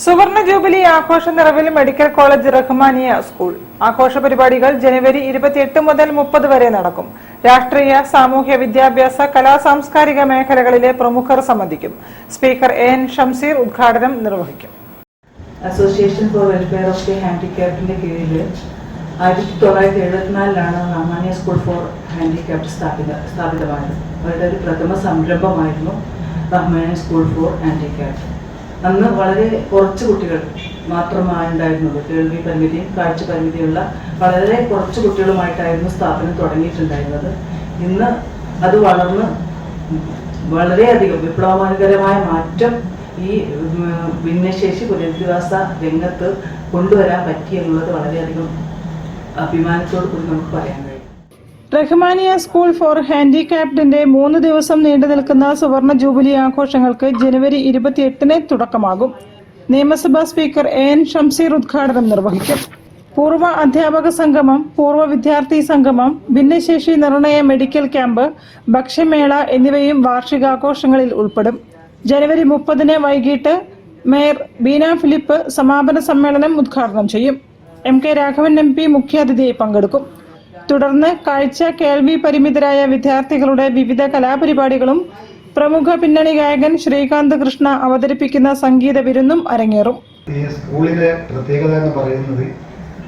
സുവർണ ജൂബിലി ആഘോഷ നിറവിൽ മെഡിക്കൽ കോളേജ് റഹ്മാനിയ സ്കൂൾ ആഘോഷ പരിപാടികൾ ജനുവരി 28 മുതൽ 30 വരെ നടക്കും. രാഷ്ട്രീയ, സാമൂഹ്യ, വിദ്യാഭ്യാസ, കലാ സാംസ്കാരിക മേഖലകളിലെ പ്രമുഖർ സംബന്ധിക്കും. സ്പീക്കർ എൻ ഷംസീർ ഉദ്ഘാടനം നിർവഹിക്കും. Association for welfare of the ഹാൻഡിക്യാപ്റ്റിന്റെ കീഴിൽ 1974 റഹ്മാനിയ സ്കൂൾ ഫോർ ഹാൻഡിക്യാപ്റ്റ് സ്ഥാപിതമായത്. അവരുടെ ഒരു പ്രഥമ സംരംഭമായിരുന്നു റഹ്മാനിയ സ്കൂൾ ഫോർ ഹാൻഡിക്യാപ്റ്റ്. അന്ന് വളരെ കുറച്ച് കുട്ടികൾ മാത്രമാണ് ഉണ്ടായിരുന്നത്. കേൾവി പരിമിതിയും കാഴ്ച പരിമിതിയുള്ള വളരെ കുറച്ച് കുട്ടികളുമായിട്ടായിരുന്നു സ്ഥാപനം തുടങ്ങിയിട്ടുണ്ടായിരുന്നത്. ഇന്ന് അത് വളർന്ന് വളരെയധികം വിപ്ലവകരമായ മാറ്റം ഈ ഭിന്നശേഷി പുനരധിവാസ രംഗത്ത് കൊണ്ടുവരാൻ പറ്റി എന്നുള്ളത് വളരെയധികം അഭിമാനത്തോടു കൂടി നമുക്ക് പറയാൻ കഴിയും. റഹ്മാനിയ സ്കൂൾ ഫോർ ഹാൻഡിക്യാപ്റ്റിന്റെ 3 ദിവസം നീണ്ടു നിൽക്കുന്ന സുവർണ ജൂബിലി ആഘോഷങ്ങൾക്ക് ജനുവരി 28 തുടക്കമാകും. നിയമസഭാ സ്പീക്കർ എൻ ഷംസീർ ഉദ്ഘാടനം നിർവഹിക്കും. പൂർവ്വ അധ്യാപക സംഗമം, പൂർവ്വ വിദ്യാർത്ഥി സംഗമം, ഭിന്നശേഷി നിർണയ മെഡിക്കൽ ക്യാമ്പ്, ഭക്ഷ്യമേള എന്നിവയും വാർഷികാഘോഷങ്ങളിൽ ഉൾപ്പെടും. ജനുവരി 30 വൈകിട്ട് മേയർ ബീന ഫിലിപ്പ് സമാപന സമ്മേളനം ഉദ്ഘാടനം ചെയ്യും. MK രാഘവൻ MP മുഖ്യാതിഥിയായി പങ്കെടുക്കും. തുടർന്ന് കാഴ്ച, കേൾവി പരിമിതരായ വിദ്യാർത്ഥികളുടെ വിവിധ കലാപരിപാടികളും പ്രമുഖ പിന്നണി ഗായകൻ ശ്രീകാന്ത് കൃഷ്ണ അവതരിപ്പിക്കുന്ന സംഗീത വിരുന്നും അരങ്ങേറും. ഈ സ്കൂളിലെ പ്രത്യേകത എന്ന് പറയുന്നത്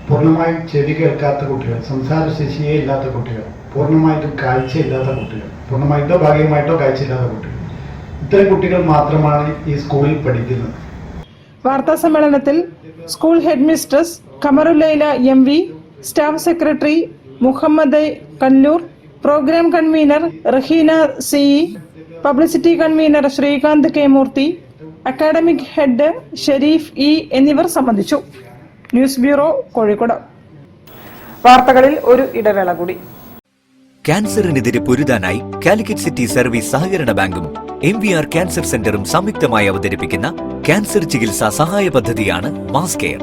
പൂർണ്ണമായും ചെവി കേൾക്കാത്ത കുട്ടികൾ, സംസാരശേഷിയേ ഇല്ലാത്ത കുട്ടികൾ, പൂർണ്ണമായിട്ടും കാഴ്ചയില്ലാത്ത കുട്ടികൾ, പൂർണ്ണമായിട്ടോ ഭാഗികമായിട്ടോ കാഴ്ചയില്ലാത്ത കുട്ടികൾ, ഇത്തരം കുട്ടികൾ മാത്രമാണ് ഈ സ്കൂളിൽ പഠിക്കുന്നത്. വാർത്താ സമ്മേളനത്തിൽ school headmistress Khamarullaila MV, staff secretary Muhammad Kallur, programme convener Raheena CE, publicity convener Srikanth K Murthy, academic head Sherif E എന്നിവർ സംബന്ധിച്ചു. News bureau, Kozhikode. വാർത്തകളിൽ ഒരു ഇടവേള കൂടി. ക്യാൻസറിനെതിരെ പൊരുതാനായി കാലിക്കറ്റ് സിറ്റി സർവീസ് സഹകരണ ബാങ്കും MVR ക്യാൻസർ സെന്ററും സംയുക്തമായി അവതരിപ്പിക്കുന്ന ക്യാൻസർ ചികിത്സാ സഹായ പദ്ധതിയാണ് മാസ് കെയർ.